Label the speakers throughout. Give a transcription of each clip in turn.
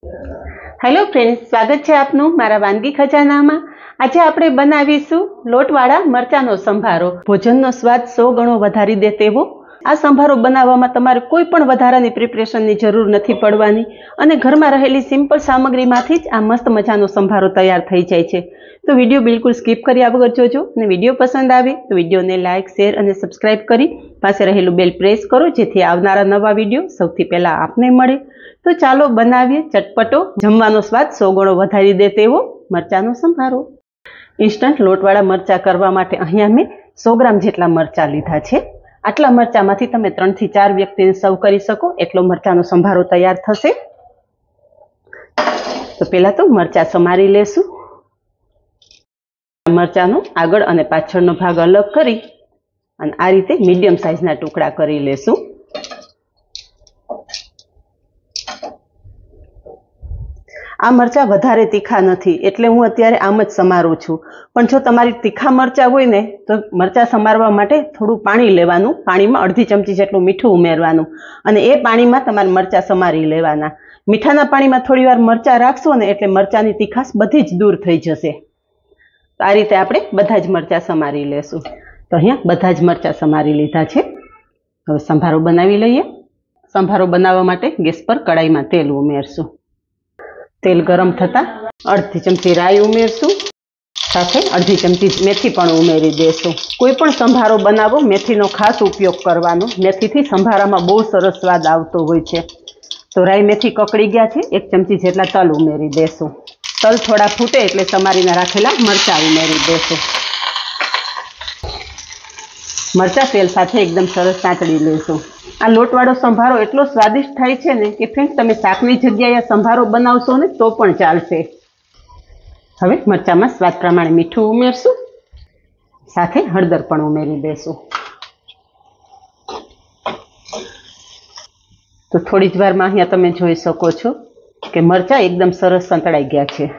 Speaker 1: Hello friends, स्वागत है आपनु मारा वानगी खजाना में। आज આપણે બનાવીશું લોટવાળા મરચાનો સંભારો। ભોજનનો સ્વાદ 100 ગણો વધારી દે તેવો આ સંભારો બનાવવામાં તમારે કોઈ પણ વધારાની પ્રિપરેશનની જરૂર નથી પડવાની અને ઘરમાં રહેલી સિમ્પલ સામગ્રીમાંથી જ આ મસ્ત મજાનો સંભારો તૈયાર થઈ જાય છે। તો વિડિયો બિલકુલ સ્કીપ કર્યા વગર જોજો અને વિડિયો પસંદ આવે તો વિડિયોને લાઈક, શેર અને સબસ્ક્રાઇબ કરી પાસે રહેલું બેલ પ્રેસ કરો જેથી આવનારા નવા વિડિયો સૌથી પહેલા આપને મળે। તો ચાલો બનાવીએ ચટપટો, જમવાનો સ્વાદ 100 ગણો વધારી દે તેવો મરચાનો સંભારો। ઇન્સ્ટન્ટ લોટવાળા મરચા કરવા માટે અહીંયા મેં 100 ગ્રામ જેટલા મરચા લીધા છે। આટલા મરચામાંથી તમે 3 થી 4 વ્યક્તિને સર્વ કરી શકો એટલો મરચાનો સંભારો તૈયાર થશે। તો પહેલા તો મરચા સમારી લેશું। મરચાનો આગળ અને પાછળનો ભાગ અલગ કરી અને આ રીતે મીડિયમ સાઈઝના ટુકડા કરી લેશું। આ મરચા વધારે તીખા નથી એટલે હું અત્યારે આમ જ સમારું છું, પણ જો તમારી તીખા મરચા હોય ને તો મરચા સમારવા માટે થોડું પાણી લેવાનું, પાણીમાં અડધી ચમચી જેટલું મીઠું ઉમેરવાનું અને એ પાણીમાં તમારે મરચા સમારી લેવાના। મીઠાના પાણીમાં થોડી વાર મરચા રાખશો ને એટલે મરચાની તીખાશ બધી જ દૂર થઈ જશે। તો આ રીતે આપણે બધા જ મરચા સમારી લેશું। તો અહીંયા બધા જ મરચા સમારી લીધા છે। હવે સંભારો બનાવી લઈએ। સંભારો બનાવવા માટે ગેસ પર કડાઈમાં તેલ ઉમેરશું। तेल गरम थता अर्धी चमची राई उमेरशुं, साथे अर्धी चमची मेथी पण उमेरी देशुं। कोई पण संभारो बनावो मेथीनो खास उपयोग करवानो। मेथीथी संभारामां बहु सरस स्वाद आवतो होय छे। तो राई मेथी ककड़ी गया छे, 1 चमची जेटला तल उमेरी देशुं। तल थोड़ा फूटे एटले समारीने राखेला मरचा उमेरी देशुं। मरचा तेल साथे एकदम सरस सातड़ी लेशुं। आ लोटवाळो संभारो एटलो स्वादिष्ट थाय छे ने के फ्रेंड्स तमे शाकनी जग्याए संभारो बनावशो ने तो पण चालशे। हवे मरचामां स्वाद प्रमाणे मीठुं उमेरशुं, साथे हळदर पण उमेरी देशुं। तो थोड़ी ज वारमां अहींया तमे जोई शको छो के मरचा एकदम सरस संतळाई गया छे।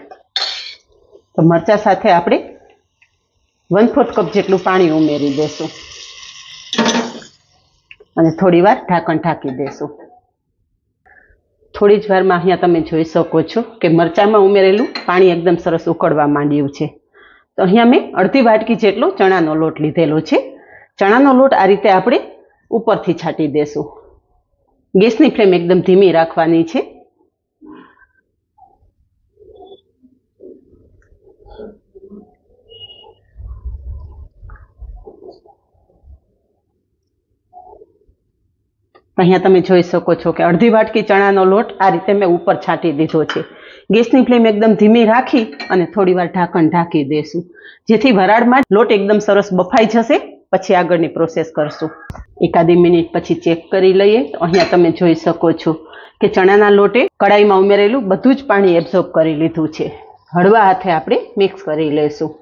Speaker 1: तो मरचा साथे आपणे 1/4 कप जेटલું पाणी उमेरी देशुं અને થોડી વાર ઢાંકણ ઢાંકી દેશું। થોડી જ વારમાં અહીંયા તમે જોઈ શકો છો કે મરચામાં ઉમેરેલું પાણી એકદમ સરસ ઉકળવા માંડ્યું છે। તો અહીંયા મેં અડધી વાટકી જેટલો ચણાનો લોટ લીધેલો છે। ચણાનો લોટ આ રીતે આપણે ઉપરથી છાંટી દેશું। ગેસની ફ્લેમ એકદમ ધીમી રાખવાની છે। અહીંયા તમે જોઈ શકો છો કે અડધી વાટકી ચણાનો લોટ આ રીતે મેં ઉપર છાંટી દીધો છે। ગેસની ફ્લેમ એકદમ ધીમી રાખી અને થોડી વાર ઢાંકણ ઢાંકી દેશું જેથી વરાળમાં લોટ એકદમ સરસ બફાઈ જશે। પછી આગળની પ્રોસેસ કરશું। એકાદી મિનિટ પછી ચેક કરી લઈએ તો અહીંયા તમે જોઈ શકો છો કે ચણાના લોટે કડાઈમાં ઉમેરેલું બધું જ પાણી એબ્ઝોર્બ કરી લીધું છે। હળવા હાથે આપણે મિક્સ કરી લઈશું।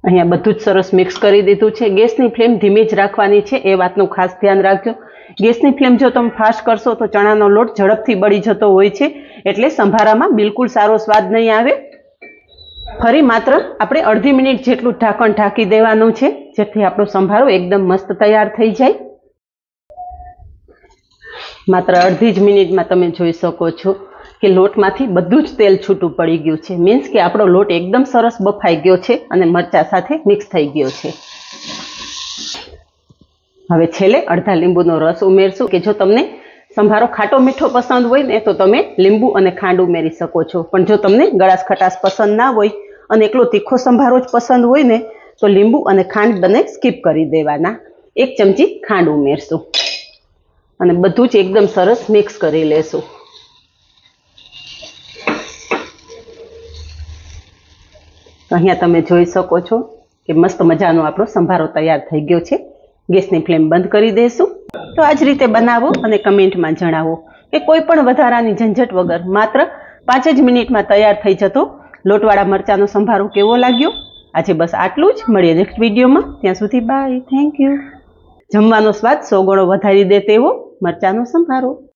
Speaker 1: અહીંયા બધું જ સરસ મિક્સ કરી દીધું છે। ગેસની ફ્લેમ ધીમી જ રાખવાની છે, એ વાતનું ખાસ ધ્યાન રાખજો। ગેસની ફ્લેમ જો તમે ફાસ્ટ કરશો તો ચણાનો લોટ ઝડપથી બળી જતો હોય છે એટલે સંભારામાં બિલકુલ સારો સ્વાદ નહીં આવે। ફરી માત્ર આપણે અડધી મિનિટ જેટલું ઢાંકણ ઢાંકી દેવાનું છે જેથી આપણો સંભારો એકદમ મસ્ત તૈયાર થઈ જાય। માત્ર અડધી જ મિનિટમાં તમે જોઈ શકો છો કે લોટમાંથી બધું જ તેલ છૂટું પડી ગયું છે। મીન્સ કે આપણો લોટ એકદમ સરસ બફાઈ ગયો છે અને મરચા સાથે મિક્સ થઈ ગયો છે। હવે છેલ્લે અડધા લીંબુનો રસ ઉમેરશું કે જો તમને સંભારો ખાટો મીઠો પસંદ હોય ને તો તમે લીંબુ અને ખાંડ ઉમેરી શકો છો, પણ જો તમને ગળાશ ખટાશ પસંદ ના હોય અને એકલો તીખો સંભારો જ પસંદ હોય ને તો લીંબુ અને ખાંડ બંને સ્કીપ કરી દેવાના। 1 ચમચી ખાંડ ઉમેરશું અને બધું જ એકદમ સરસ મિક્સ કરી લેશું। અહીંયા તમે જોઈ શકો છો કે મસ્ત મજાનો આપણો સંભારો તૈયાર થઈ ગયો છે। ગેસની ફ્લેમ બંધ કરી દઈશું। તો આ જ રીતે બનાવો અને કમેન્ટમાં જણાવો કે કોઈ પણ વધારાની ઝંઝટ વગર માત્ર 5 જ મિનિટમાં તૈયાર થઈ જતો લોટવાળા મરચાનો સંભારો કેવો લાગ્યો। આજે બસ આટલું જ, મળીએ નેક્સ્ટ વિડીયોમાં। ત્યાં સુધી બાય, થેન્ક યુ। જમવાનો સ્વાદ 100 ગણો વધારી દે તેવો મરચાનો સંભારો।